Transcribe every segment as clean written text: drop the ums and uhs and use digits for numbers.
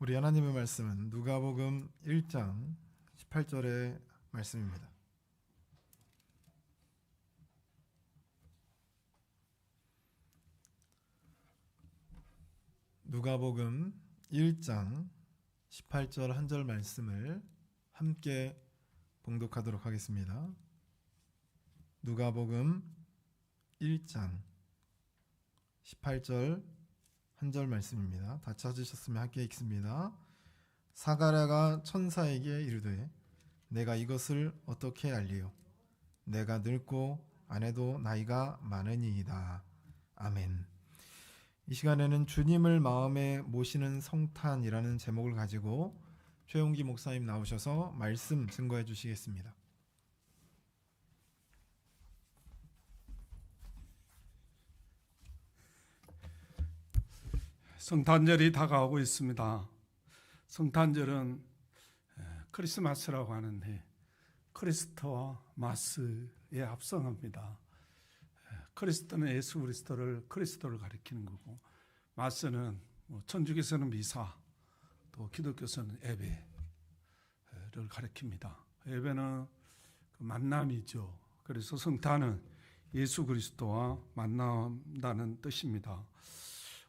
우리 하나님의 말씀은 누가복음 1장 18절의 말씀입니다. 누가복음 1장 18절 한 절 말씀을 함께 봉독하도록 하겠습니다. 누가복음 1장 18절 한 절 말씀입니다. 다 찾으셨으면 함께 읽습니다. 사가랴가 천사에게 이르되 내가 이것을 어떻게 알리요? 내가 늙고 아내도 나이가 많으니이다. 아멘. 이 시간에는 주님을 마음에 모시는 성탄이라는 제목을 가지고 최용기 목사님 나오셔서 말씀 증거해 주시겠습니다. 성탄절이 다가오고 있습니다. 성탄절은 크리스마스라고 하는데 크리스토와 마스에 합성합니다. 크리스토는 예수 그리스도를 가리키는 거고, 마스는 천주교에서는 미사, 또 기독교에서는 예배를 가리킵니다. 예배는 만남이죠. 그래서 성탄은 예수 그리스도와 만난다는 뜻입니다.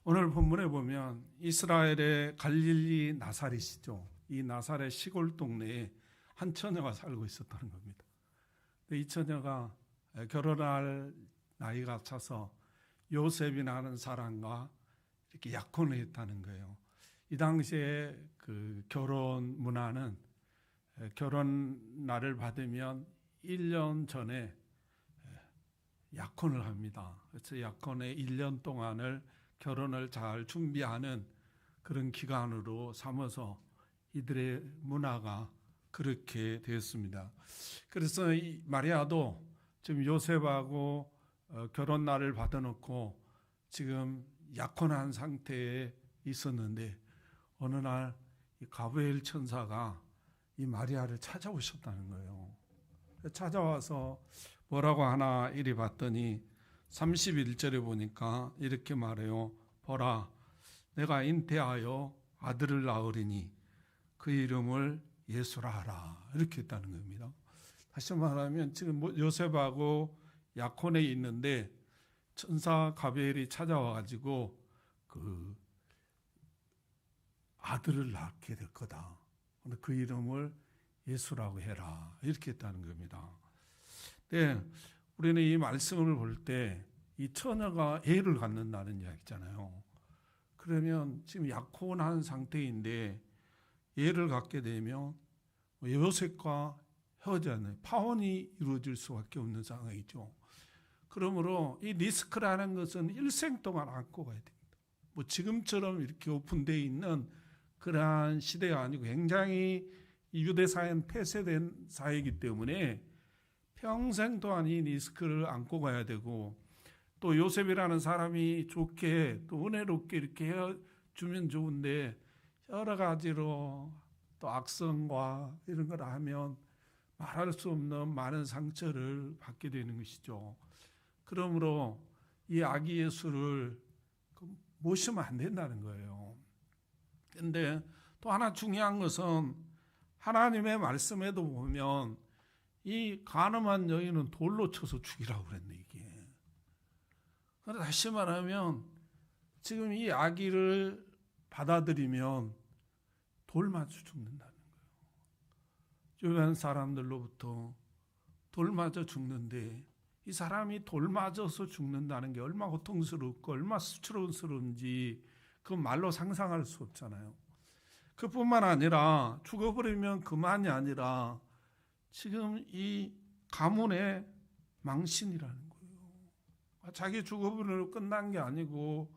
오늘 본문에 보면 이스라엘의 갈릴리 나사렛이죠. 이 나사렛 시골 동네에 한 처녀가 살고 있었다는 겁니다. 이 처녀가 결혼할 나이가 차서 요셉이나 하는 사람과 이렇게 약혼을 했다는 거예요. 이 당시에 그 결혼 문화는 결혼 날을 받으면 1년 전에 약혼을 합니다. 그래서 약혼의 1년 동안을 결혼을 잘 준비하는 그런 기간으로 삼아서 이들의 문화가 그렇게 되었습니다. 그래서 이 마리아도 지금 요셉하고 결혼 날을 받아놓고 지금 약혼한 상태에 있었는데, 어느 날 이 가브리엘 천사가 이 마리아를 찾아오셨다는 거예요. 찾아와서 뭐라고 하나 이리 봤더니 31절에 보니까 이렇게 말해요. 보라, 내가 잉태하여 아들을 낳으리니 그 이름을 예수라 하라. 이렇게 했다는 겁니다. 다시 말하면 지금 요셉하고 약혼에 있는데 천사 가브리엘이 찾아와 가지고 그 아들을 낳게 될 거다. 그 이름을 예수라고 해라. 이렇게 했다는 겁니다. 네, 우리는 이 말씀을 볼 때 이 처녀가 애를 갖는다는 이야기잖아요. 그러면 지금 약혼한 상태인데 애를 갖게 되면 요셉과 헤어져야 하는 파혼이 이루어질 수밖에 없는 상황이죠. 그러므로 이 리스크라는 것은 일생 동안 안고 가야 됩니다. 뭐 지금처럼 이렇게 오픈되어 있는 그러한 시대가 아니고 굉장히 유대 사회는 폐쇄된 사회이기 때문에 평생 동안 이 리스크를 안고 가야 되고, 또 요셉이라는 사람이 좋게 또 은혜롭게 이렇게 해주면 좋은데 여러 가지로 또 악성과 이런 걸 하면 말할 수 없는 많은 상처를 받게 되는 것이죠. 그러므로 이 아기 예수를 모시면 안 된다는 거예요. 그런데 또 하나 중요한 것은 하나님의 말씀에도 보면 이 간음한 여인은 돌로 쳐서 죽이라고 그랬네, 이게. 다시 말하면 지금 이 아기를 받아들이면 돌 맞아 죽는다는 거예요. 주변 사람들로부터 돌 맞아 죽는데, 이 사람이 돌 맞아서 죽는다는 게 얼마나 고통스럽고 얼마나 수치스러운지 그 말로 상상할 수 없잖아요. 그뿐만 아니라 죽어버리면 그만이 아니라 지금 이 가문의 망신이라는 거예요. 자기 죽어버리고 끝난 게 아니고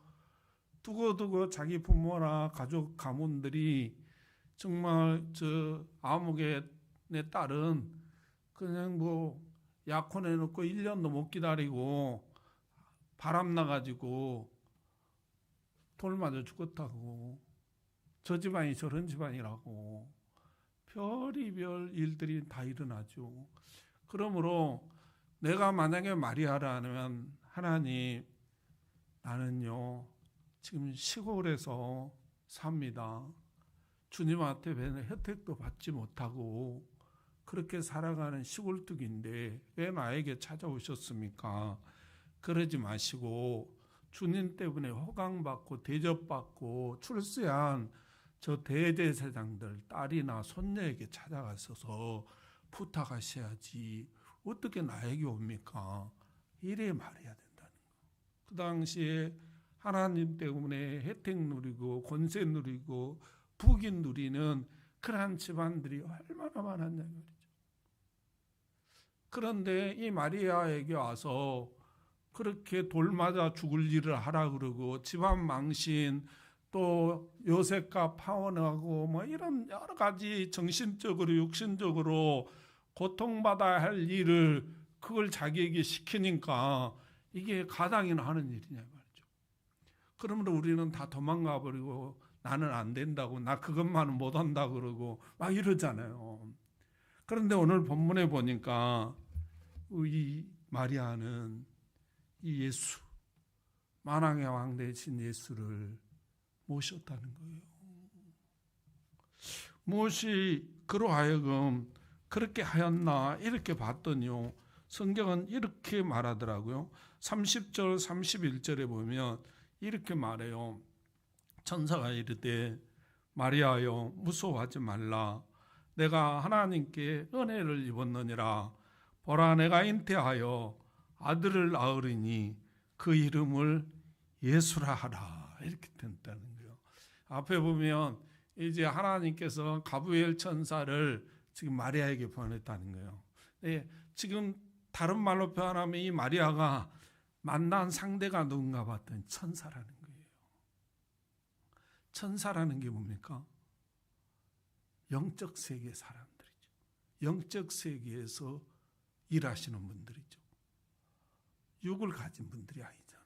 두고두고 자기 부모나 가족 가문들이 정말 저 아무개 내 딸은 그냥 뭐 약혼해놓고 1년도 못 기다리고 바람 나가지고 돌 맞아 죽었다고, 저 집안이 저런 집안이라고 별의별 일들이 다 일어나죠. 그러므로 내가 만약에 마리아라면, 하나님, 나는요 지금 시골에서 삽니다. 주님한테 뵈는 혜택도 받지 못하고 그렇게 살아가는 시골뚝인데 왜 나에게 찾아오셨습니까? 그러지 마시고 주님 때문에 호강받고 대접받고 출세한 저 대제사장들 딸이나 손녀에게 찾아가셔서 부탁하셔야지 어떻게 나에게 옵니까? 이래 말해야 된다는 거. 그 당시에 하나님 때문에 혜택 누리고 권세 누리고 부귀 누리는 그러한 집안들이 얼마나 많았냐 말이죠. 그런데 이 마리아에게 와서 그렇게 돌 맞아 죽을 일을 하라 그러고 집안 망신 또 요셉과 파혼하고 뭐 이런 여러 가지 정신적으로 육신적으로 고통받아야 할 일을 그걸 자기에게 시키니까 이게 가당이나 하는 일이냐 말이죠. 그러므로 우리는 다 도망가 버리고 나는 안 된다고 나 그것만은 못한다 그러고 막 이러잖아요. 그런데 오늘 본문에 보니까 이 마리아는 이 예수 만왕의 왕 되신 예수를 모셨다는 거예요. 무엇이 그로 하여금 그렇게 하였나 이렇게 봤더니요. 성경은 이렇게 말하더라고요. 30절 31절에 보면 이렇게 말해요. 천사가 이르되 마리아여 무서워하지 말라. 내가 하나님께 은혜를 입었느니라. 보라 내가 잉태하여 아들을 낳으리니 그 이름을 예수라 하라. 이렇게 된다는 거예요. 앞에 보면 이제 하나님께서 가브리엘 천사를 지금 마리아에게 보냈다는 거예요. 네, 지금 다른 말로 표현하면 이 마리아가 만난 상대가 누군가 봤더니 천사라는 거예요. 천사라는 게 뭡니까? 영적 세계 사람들이죠. 영적 세계에서 일하시는 분들이죠. 육을 가진 분들이 아니잖아요.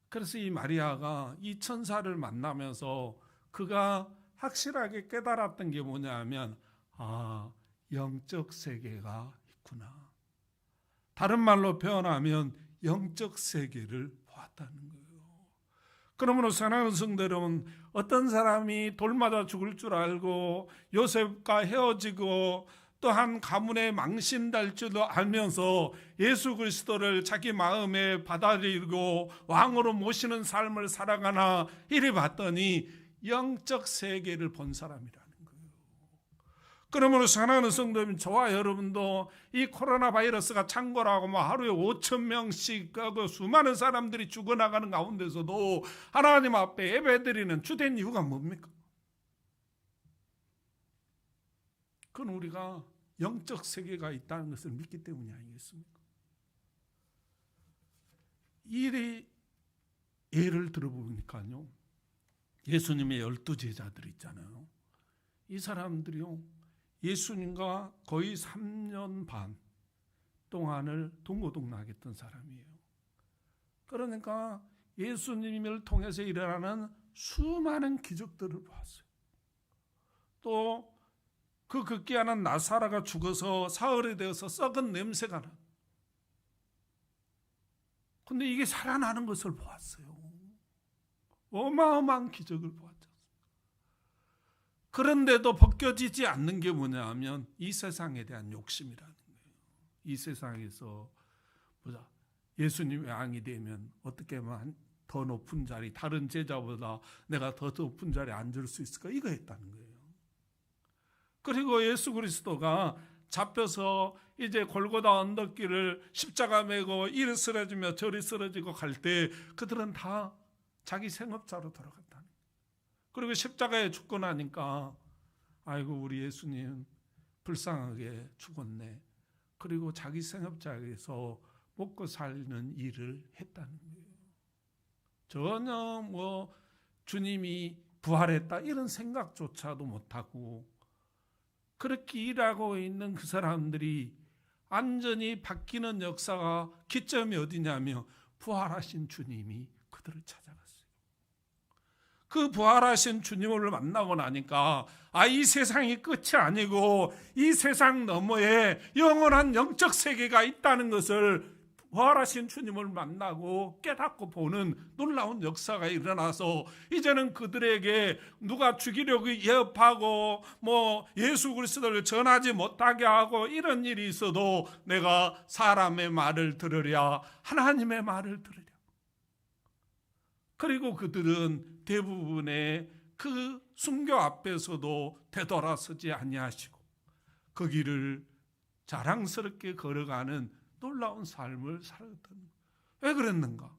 그래서 이 마리아가 이 천사를 만나면서 그가 확실하게 깨달았던 게 뭐냐 하면 영적 세계가 있구나. 다른 말로 표현하면 영적 세계를 보았다는 거예요. 그러므로 사랑하는 성도 여러분, 어떤 사람이 돌 맞아 죽을 줄 알고 요셉과 헤어지고 또한 가문에 망신될 줄도 알면서 예수 그리스도를 자기 마음에 받아들이고 왕으로 모시는 삶을 살아가나 이래 봤더니 영적 세계를 본 사람이라는 거예요. 그러므로 사랑하는 성도님, 저와 여러분도 이 코로나 바이러스가 창궐하고 뭐 하루에 5,000명씩 그 수많은 사람들이 죽어나가는 가운데서도 하나님 앞에 예배드리는 주된 이유가 뭡니까? 그건 우리가 영적 세계가 있다는 것을 믿기 때문이 아니겠습니까? 이 예를 들어보니까요, 예수님의 12제자들 있잖아요. 이 사람들이요, 예수님과 거의 3년 반 동안을 동고동락했던 사람이에요. 그러니까 예수님을 통해서 일어나는 수많은 기적들을 보았어요. 또 그 극기하는 나사로가 죽어서 사흘이 되어서 썩은 냄새가 나. 근데 이게 살아나는 것을 보았어요. 어마어마한 기적을 보았죠. 그런데도 벗겨지지 않는 게 뭐냐 하면 이 세상에 대한 욕심이라는 거예요. 이 세상에서 보자, 예수님이 왕이 되면 어떻게 하면 더 높은 자리, 다른 제자보다 내가 더 높은 자리에 앉을 수 있을까? 이거 했다는 거예요. 그리고 예수 그리스도가 잡혀서 이제 골고다 언덕길을 십자가 메고 이리 쓰러지며 저리 쓰러지고 갈 때 그들은 다 자기 생업자로 돌아갔다는 거예요. 그리고 십자가에 죽고 나니까 아이고 우리 예수님 불쌍하게 죽었네. 그리고 자기 생업자에서 먹고 살는 일을 했다는 거예요. 전혀 뭐 주님이 부활했다 이런 생각조차도 못하고 그렇게 일하고 있는 그 사람들이 완전히 바뀌는 역사가 기점이 어디냐면 부활하신 주님이 그들을 찾아갔어요. 그 부활하신 주님을 만나고 나니까 이 세상이 끝이 아니고 이 세상 너머에 영원한 영적 세계가 있다는 것을 부활하신 주님을 만나고 깨닫고 보는 놀라운 역사가 일어나서 이제는 그들에게 누가 죽이려고 예업하고 예수 그리스도를 전하지 못하게 하고 이런 일이 있어도 내가 사람의 말을 들으랴 하나님의 말을 들으랴. 그리고 그들은 대부분의 그 순교 앞에서도 되돌아서지 아니하시고 그 길을 자랑스럽게 걸어가는 놀라운 삶을 살았던 거예요. 왜 그랬는가?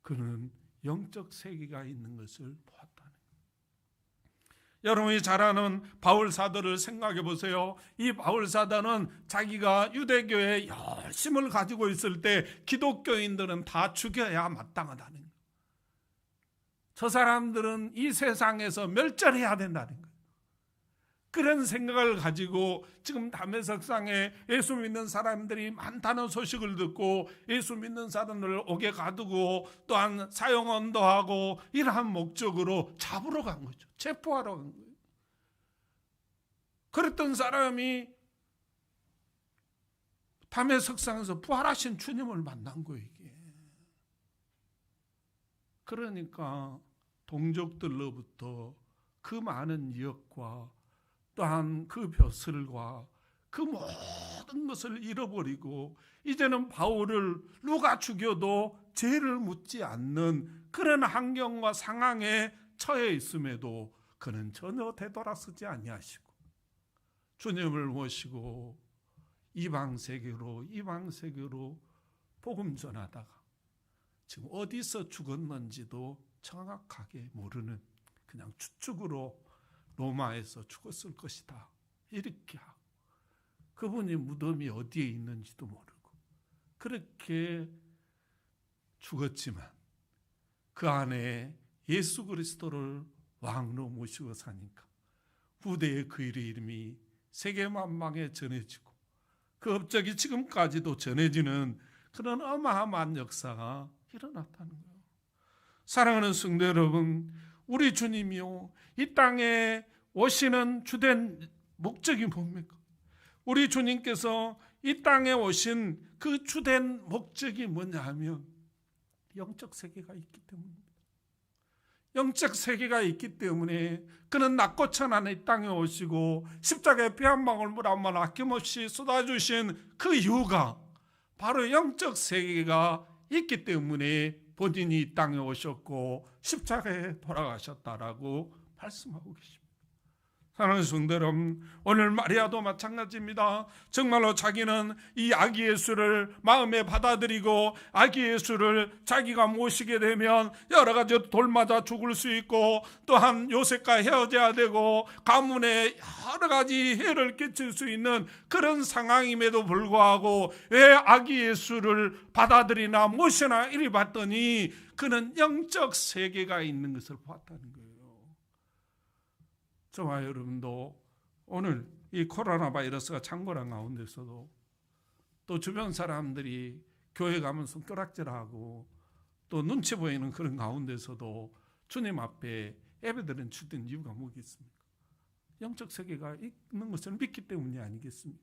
그는 영적 세계가 있는 것을 보았다는 거예요. 여러분이 잘 아는 바울 사도를 생각해 보세요. 이 바울 사도는 자기가 유대교에 열심을 가지고 있을 때 기독교인들은 다 죽여야 마땅하다는 거예요. 저 사람들은 이 세상에서 멸절해야 된다는 거예요. 그런 생각을 가지고 지금 다메섹상에 예수 믿는 사람들이 많다는 소식을 듣고 예수 믿는 사람들을 옥에 가두고 또한 사형언도하고 이러한 목적으로 잡으러 간 거죠. 체포하러 간 거예요. 그랬던 사람이 다메섹상에서 부활하신 주님을 만난 거예요. 이게. 그러니까 동족들로부터 그 많은 유혹과 또한 그 벼슬과 그 모든 것을 잃어버리고 이제는 바울을 누가 죽여도 죄를 묻지 않는 그런 환경과 상황에 처해 있음에도 그는 전혀 되돌아서지 아니하시고 주님을 모시고 이방 세계로 복음 전하다가 지금 어디서 죽었는지도 정확하게 모르는 그냥 추측으로 로마에서 죽었을 것이다 이렇게 하고 그분이 무덤이 어디에 있는지도 모르고 그렇게 죽었지만 그 안에 예수 그리스도를 왕으로 모시고 사니까 후대에 그 이름이 세계 만방에 전해지고 그 업적이 지금까지도 전해지는 그런 어마어마한 역사가 일어났다는 거예요. 사랑하는 성도 여러분, 우리 주님이요 이 땅에 오시는 주된 목적이 뭡니까? 우리 주님께서 이 땅에 오신 그 주된 목적이 뭐냐 하면 영적 세계가 있기 때문입니다. 영적 세계가 있기 때문에 그는 낮고 천안에 이 땅에 오시고 십자가에 피 한 방울 물 한 번 아낌없이 쏟아주신 그 이유가 바로 영적 세계가 있기 때문에 본인이 이 땅에 오셨고 십자가에 돌아가셨다라고 말씀하고 계십니다. 사랑하는 성도 여러분, 오늘 마리아도 마찬가지입니다. 정말로 자기는 이 아기 예수를 마음에 받아들이고 아기 예수를 자기가 모시게 되면 여러 가지 돌 맞아 죽을 수 있고 또한 요셉과 헤어져야 되고 가문에 여러 가지 해를 끼칠 수 있는 그런 상황임에도 불구하고 왜 아기 예수를 받아들이나 모시나 이리 봤더니 그는 영적 세계가 있는 것을 보았다는 거예요. 저와 여러분도 오늘 이 코로나 바이러스가 창궐한 가운데서도 또 주변 사람들이 교회 가면 손가락질하고 또 눈치 보이는 그런 가운데서도 주님 앞에 예배드리는 주된 이유가 뭐겠습니까? 영적 세계가 있는 것을 믿기 때문이 아니겠습니까?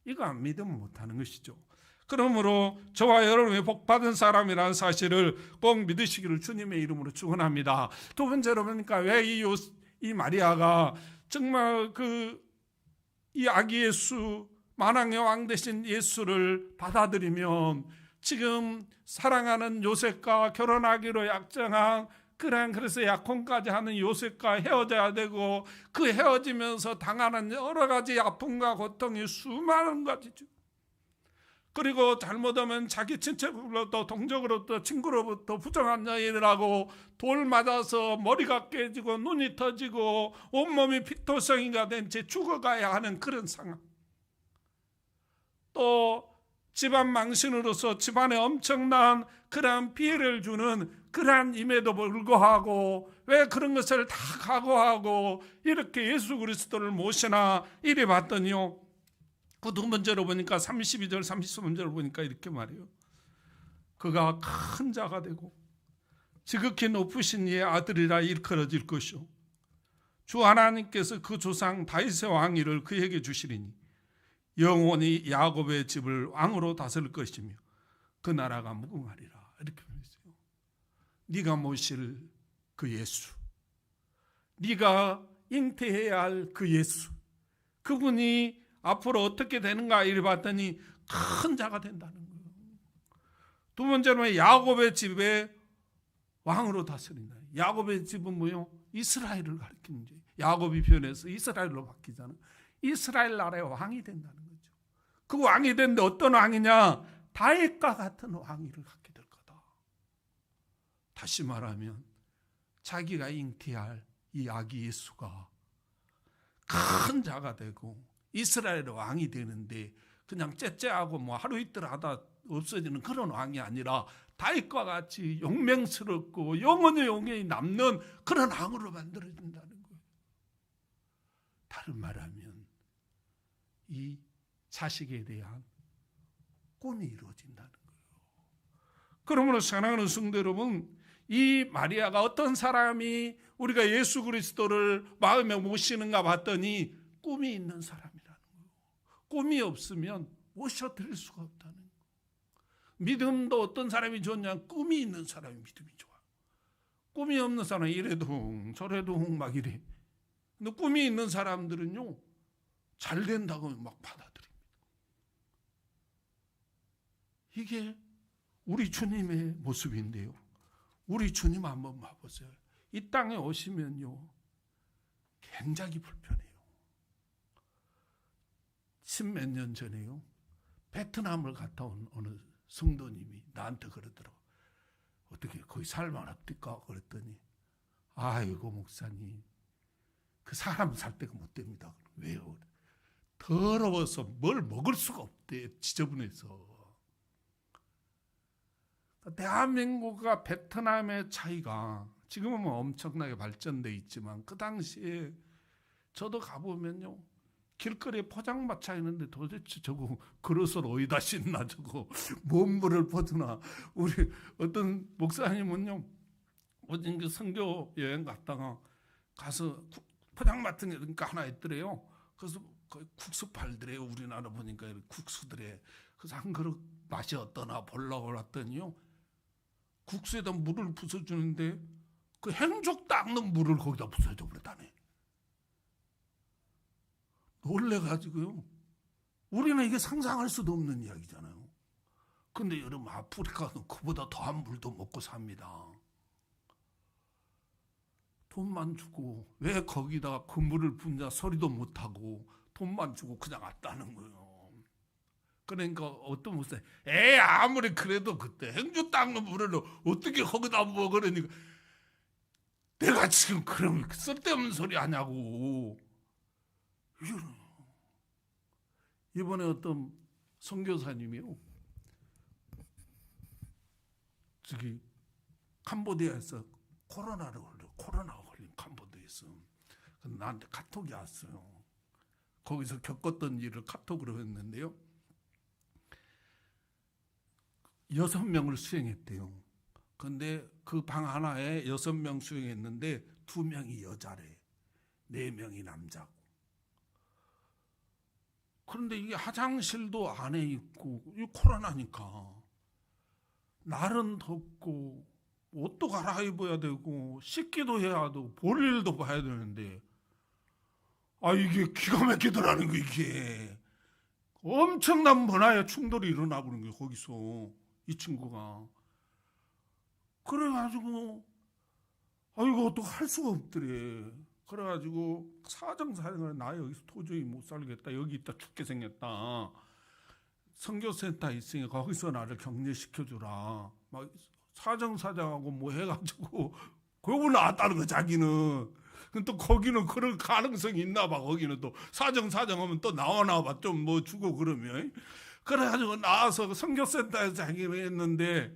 이거 안 믿으면 못하는 것이죠. 그러므로 저와 여러분이 복받은 사람이라는 사실을 꼭 믿으시기를 주님의 이름으로 축원합니다. 두 번째로 보니까 왜 이 마리아가 정말 이 아기 예수 만왕의 왕 되신 예수를 받아들이면 지금 사랑하는 요셉과 결혼하기로 약정한 그래서 약혼까지 하는 요셉과 헤어져야 되고 그 헤어지면서 당하는 여러 가지 아픔과 고통이 수많은 가지죠. 그리고 잘못하면 자기 친척으로부터 동족으로부터 친구로부터 부정한 여인이라고 돌 맞아서 머리가 깨지고 눈이 터지고 온몸이 피토성이가 된 채 죽어가야 하는 그런 상황. 또 집안 망신으로서 집안에 엄청난 그러한 피해를 주는 그러한 임에도 불구하고 왜 그런 것을 다 각오하고 이렇게 예수 그리스도를 모시나 이래 봤더니요. 그 두 번째로 보니까 32절 33절을 보니까 이렇게 말해요. 그가 큰 자가 되고 지극히 높으신 이의 아들이라 일컬어질 것이요 주 하나님께서 그 조상 다윗의 왕위를 그에게 주시리니 영원히 야곱의 집을 왕으로 다스릴 것이며 그 나라가 무궁하리라. 이렇게 말했어요. 네가 모실 그 예수, 네가 잉태해야 할 그 예수, 그분이 앞으로 어떻게 되는가 이래 봤더니 큰 자가 된다는 거예요. 두 번째로 야곱의 집에 왕으로 다스린다. 야곱의 집은 뭐요? 이스라엘을 가리키는 거예요. 야곱이 변해서 이스라엘로 바뀌잖아. 이스라엘 나라의 왕이 된다는 거죠. 그 왕이 됐는데 어떤 왕이냐? 다윗과 같은 왕위를 갖게 될 거다. 다시 말하면 자기가 잉태할 이 아기 예수가 큰 자가 되고 이스라엘의 왕이 되는데 그냥 째째하고 뭐 하루 이틀 하다 없어지는 그런 왕이 아니라 다윗과 같이 용맹스럽고 영원히 남는 그런 왕으로 만들어진다는 거예요. 다른 말하면 이 자식에 대한 꿈이 이루어진다는 거예요. 그러므로 사랑하는 성도 여러분, 이 마리아가 어떤 사람이 우리가 예수 그리스도를 마음에 모시는가 봤더니 꿈이 있는 사람이라는 거예요. 꿈이 없으면 모셔드릴 수가 없다는 거예요. 믿음도 어떤 사람이 좋냐? 꿈이 있는 사람이 믿음이 좋아. 꿈이 없는 사람은 이래도 흥 저래도 흥 막 이래. 근데 꿈이 있는 사람들은요, 잘 된다고 막 받아들입니다. 이게 우리 주님의 모습인데요. 우리 주님 한번 봐보세요. 이 땅에 오시면요, 굉장히 불편해요. 십몇 년 전에요, 베트남을 갔다 온 어느 성도님이 나한테 그러더라고. 어떻게 거기 살만합니까? 그랬더니 아이고 목사님, 그 사람 살 데가 못 됩니다. 왜요? 더러워서 뭘 먹을 수가 없대. 지저분해서. 대한민국과 베트남의 차이가 지금은 뭐 엄청나게 발전돼 있지만 그 당시에 저도 가보면요, 길거리에 포장마차 있는데 도대체 저거 그릇을 어디다 씻나, 저거 뭔 물을 퍼주나. 우리 어떤 목사님은요, 어딘 그 선교 여행 갔다가 가서 포장마차가 하나 있더래요. 그래서 국수 팔더래요. 우리나라 보니까 국수들에. 그래서 한 그릇 맛이 어떠나 보려고 왔더니요, 국수에다 물을 부숴주는데 그 행죽 닦는 물을 거기다 부숴줘 버렸다네. 놀래가지고요. 우리는 이게 상상할 수도 없는 이야기잖아요. 근데 여러분, 아프리카는 그보다 더한 물도 먹고 삽니다. 돈만 주고 왜 거기다가 그 물을 붓냐 소리도 못하고 돈만 주고 그냥 왔다는 거예요. 그러니까 어떤 목사님, 아무리 그래도 그때 행주 닦는 물을 어떻게 거기다 부어. 그러니까 내가 지금 그럼 쓸데없는 소리 하냐고. 이번에 어떤 선교사님이요, 저기 캄보디아에서 코로나가 걸린 캄보디아에서 나한테 카톡이 왔어요. 거기서 겪었던 일을 카톡으로 했는데요, 6명을 수행했대요. 근데 그 방 하나에 6명 수행했는데 2명이 여자래, 4명이 남자고. 그런데 이게 화장실도 안에 있고, 이 코로나니까 날은 덥고 옷도 갈아입어야 되고 씻기도 해야 되고 볼일도 봐야 되는데, 이게 기가 막히더라는 거. 이게 엄청난 문화의 충돌이 일어나고 그런 거예요. 거기서 이 친구가 그래가지고 이거 어떻게 할 수가 없더래. 그래가지고 사정사정을 나 여기서 도저히 못 살겠다, 여기 있다 죽게 생겼다, 선교센터 있으니 거기서 나를 격려시켜주라, 막 사정사정하고 뭐 해가지고 그러고 나왔다는 거. 자기는 또 거기는 그런 가능성이 있나 봐. 거기는 또 사정하면 또 나오나 봐. 좀 뭐 주고 그러면. 그래가지고 나와서 선교센터에서 자기를 했는데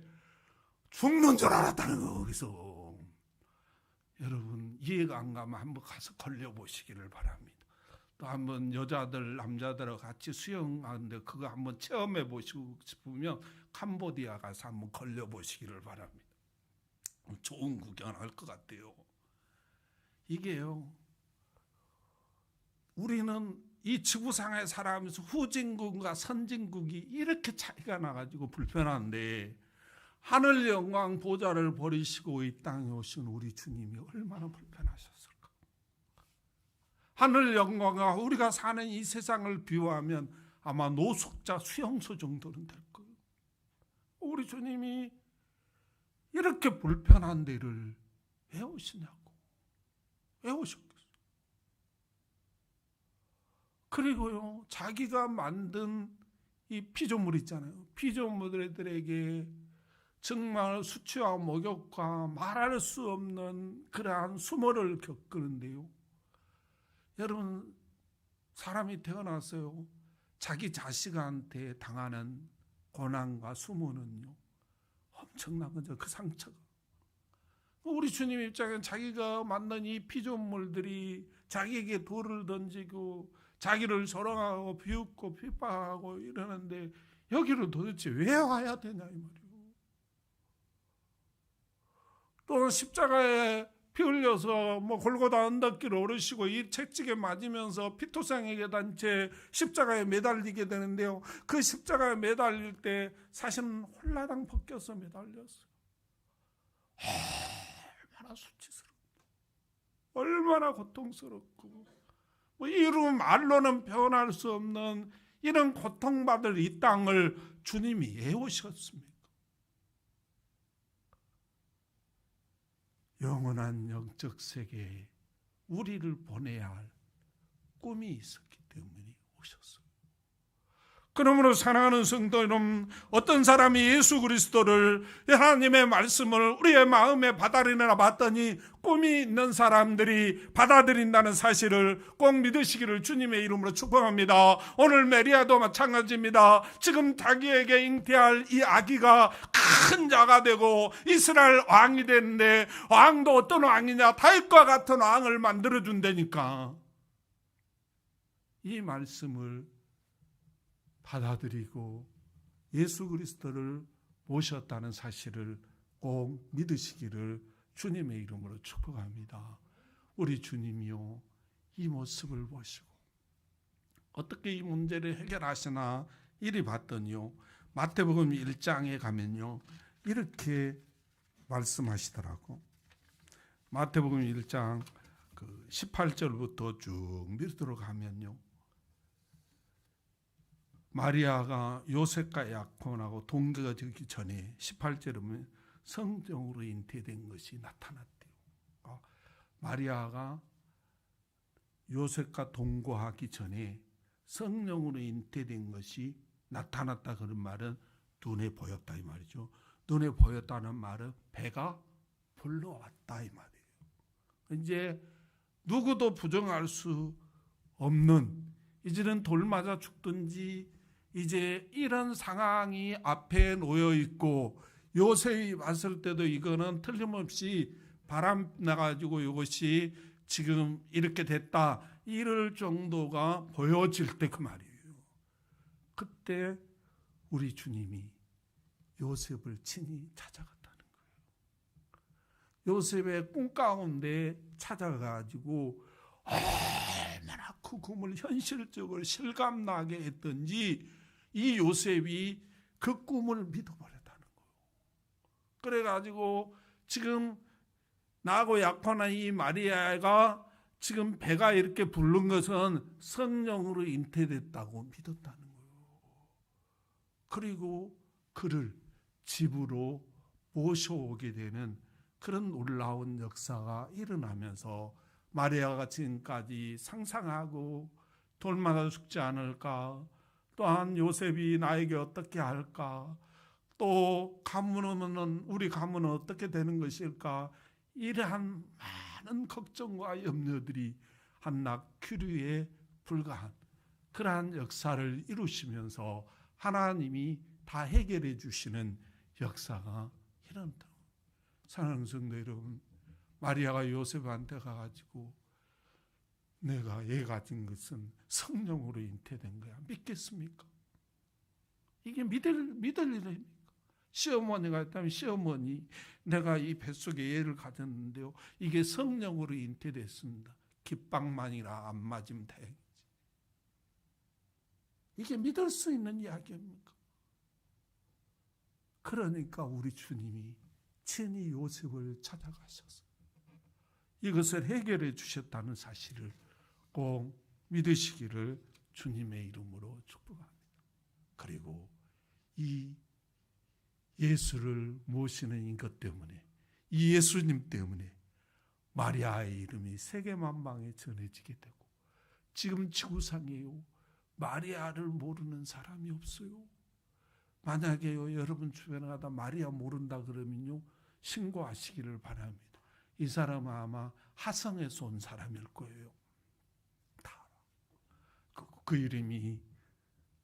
죽는 줄 알았다는 거. 거기서. 여러분, 이해가 안 가면 한번 가서 걸려보시기를 바랍니다. 또 한번 여자들 남자들하고 같이 수영하는데 그거 한번 체험해 보시고 싶으면 캄보디아 가서 한번 걸려보시기를 바랍니다. 좋은 구경할 것 같아요. 이게요, 우리는 이 지구상에 살아가면서 후진국과 선진국이 이렇게 차이가 나가지고 불편한데 하늘 영광 보좌를 버리시고 이 땅에 오신 우리 주님이 얼마나 불편하셨을까. 하늘 영광과 우리가 사는 이 세상을 비유하면 아마 노숙자 수용소 정도는 될 거예요. 우리 주님이 이렇게 불편한 데를 왜 오시냐고. 왜 오셨겠어요? 그리고요, 자기가 만든 이 피조물 있잖아요. 피조물들에게 정말 수치와 목욕과 말할 수 없는 그러한 수모를 겪는데요. 여러분, 사람이 태어났어요. 자기 자식한테 당하는 고난과 수모는요, 엄청난 거죠. 그 상처가. 우리 주님 입장에는 자기가 만든 이 피조물들이 자기에게 돌을 던지고 자기를 조롱하고 비웃고 핍박하고 이러는데 여기로 도대체 왜 와야 되냐 이 말이에요. 또 십자가에 피 흘려서 골고다 언덕길 오르시고 이 채찍에 맞으면서 피투성이게 단 채 십자가에 매달리게 되는데요. 그 십자가에 매달릴 때 사실은 홀라당 벗겨서 매달렸어요. 얼마나 수치스럽고 얼마나 고통스럽고 이루 말로는 표현할 수 없는 이런 고통받을 이 땅을 주님이 왜 오셨습니까? 영원한 영적 세계에 우리를 보내야 할 꿈이 있었기 때문에 오셨어요. 그러므로 사랑하는 성도 여러분, 어떤 사람이 예수 그리스도를 하나님의 말씀을 우리의 마음에 받아들이나 봤더니 꿈이 있는 사람들이 받아들인다는 사실을 꼭 믿으시기를 주님의 이름으로 축복합니다. 오늘 메리아도 마찬가지입니다. 지금 자기에게 잉태할 이 아기가 큰 자가 되고 이스라엘 왕이 되는데 왕도 어떤 왕이냐? 다윗과 같은 왕을 만들어준다니까. 이 말씀을 받아들이고 예수 그리스도를 모셨다는 사실을 꼭 믿으시기를 주님의 이름으로 축복합니다. 우리 주님이요, 이 모습을 보시고 어떻게 이 문제를 해결하시나 이리 봤더니요, 마태복음 1장에 가면요 이렇게 말씀하시더라고. 마태복음 1장 18절부터 쭉 밑으로 가면요, 마리아가 요셉과 약혼하고 동거가 되기 전에 18절에 보면 성령으로 잉태된 것이 나타났대요. 마리아가 요셉과 동거하기 전에 성령으로 잉태된 것이 나타났다, 그런 말은 눈에 보였다 이 말이죠. 눈에 보였다는 말은 배가 불러왔다 이 말이에요. 이제 누구도 부정할 수 없는, 이제는 돌 맞아 죽든지 이제 이런 상황이 앞에 놓여 있고, 요셉이 봤을 때도 이거는 틀림없이 바람 나가지고 이것이 지금 이렇게 됐다 이럴 정도가 보여질 때 그 말이에요. 그때 우리 주님이 요셉을 친히 찾아갔다는 거예요. 요셉의 꿈 가운데 찾아가지고 얼마나 그 꿈을 현실적으로 실감나게 했던지 이 요셉이 그 꿈을 믿어버렸다는 거예요. 그래가지고 지금 나하고 약혼한 이 마리아가 지금 배가 이렇게 부른 것은 성령으로 잉태됐다고 믿었다는 거예요. 그리고 그를 집으로 모셔오게 되는 그런 놀라운 역사가 일어나면서 마리아가 지금까지 상상하고 돌마다 죽지 않을까, 또한 요셉이 나에게 어떻게 할까, 또 가문은 우리 가문은 어떻게 되는 것일까, 이러한 많은 걱정과 염려들이 한낱 규류에 불과한 그러한 역사를 이루시면서 하나님이 다 해결해 주시는 역사가 일어난다. 사랑하는 성도 여러분, 마리아가 요셉한테 가가지고 내가 얘 가진 것은 성령으로 잉태된 거야, 믿겠습니까? 이게 믿을 일입니까? 시어머니가 있다면 시어머니, 내가 이 뱃속에 얘를 가졌는데요, 이게 성령으로 잉태됐습니다. 깃방만이라 안 맞으면 다행이지. 이게 믿을 수 있는 이야기입니까? 그러니까 우리 주님이 친히 요셉을 찾아가셔서 이것을 해결해 주셨다는 사실을 꼭 믿으시기를 주님의 이름으로 축복합니다. 그리고 이 예수를 모시는 이것 때문에, 이 예수님 때문에 마리아의 이름이 세계만방에 전해지게 되고, 지금 지구상에요 마리아를 모르는 사람이 없어요. 만약에요 여러분 주변에 가다 마리아 모른다 그러면요 신고하시기를 바랍니다. 이 사람은 아마 하성에서 온 사람일 거예요. 그 이름이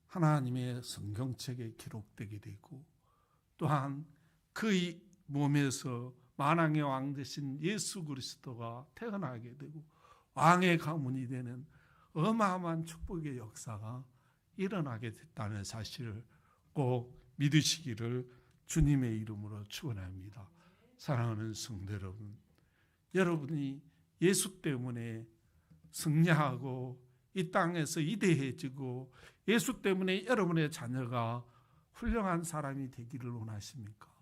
하나님의 성경책에 기록되게 되고, 또한 그의 몸에서 만왕의 왕 되신 예수 그리스도가 태어나게 되고 왕의 가문이 되는 어마어마한 축복의 역사가 일어나게 됐다는 사실을 꼭 믿으시기를 주님의 이름으로 축원합니다. 사랑하는 성도 여러분, 여러분이 예수 때문에 승리하고 이 땅에서 위대해지고 예수 때문에 여러분의 자녀가 훌륭한 사람이 되기를 원하십니까?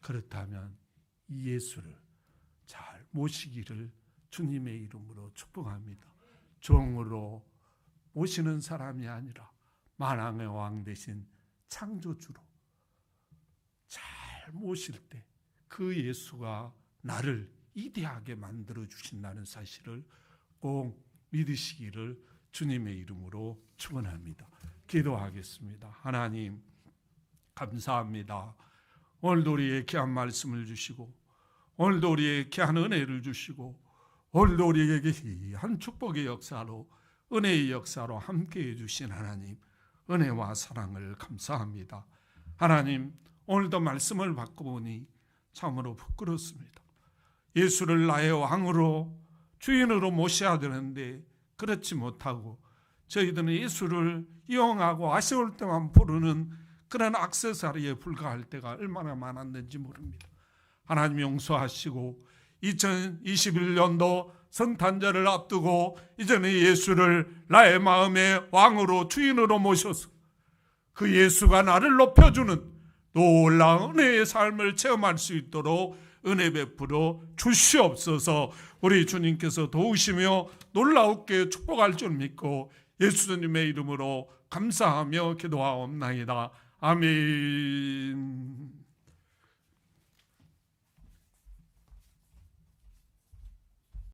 그렇다면 이 예수를 잘 모시기를 주님의 이름으로 축복합니다. 종으로 모시는 사람이 아니라 만왕의 왕 되신 창조주로 잘 모실 때 그 예수가 나를 위대하게 만들어 주신다는 사실을 꼭 믿으시기를 주님의 이름으로 축원합니다. 기도하겠습니다. 하나님 감사합니다. 오늘도 우리의 귀한 말씀을 주시고, 오늘도 우리의 귀한 은혜를 주시고, 오늘도 우리에게 귀한 축복의 역사로, 은혜의 역사로 함께해 주신 하나님, 은혜와 사랑을 감사합니다. 하나님, 오늘도 말씀을 받고 보니 참으로 부끄럽습니다. 예수를 나의 왕으로 주인으로 모셔야 되는데 그렇지 못하고 저희들은 예수를 이용하고 아쉬울 때만 부르는 그런 액세서리에 불과할 때가 얼마나 많았는지 모릅니다. 하나님 용서하시고 2021년도 성탄절을 앞두고 이제는 예수를 나의 마음의 왕으로 주인으로 모셔서 그 예수가 나를 높여주는 놀라운 은혜의 삶을 체험할 수 있도록 은혜 베풀어 주시옵소서. 우리 주님께서 도우시며 놀라우게 축복할 줄 믿고 예수님의 이름으로 감사하며 기도하옵나이다. 아멘.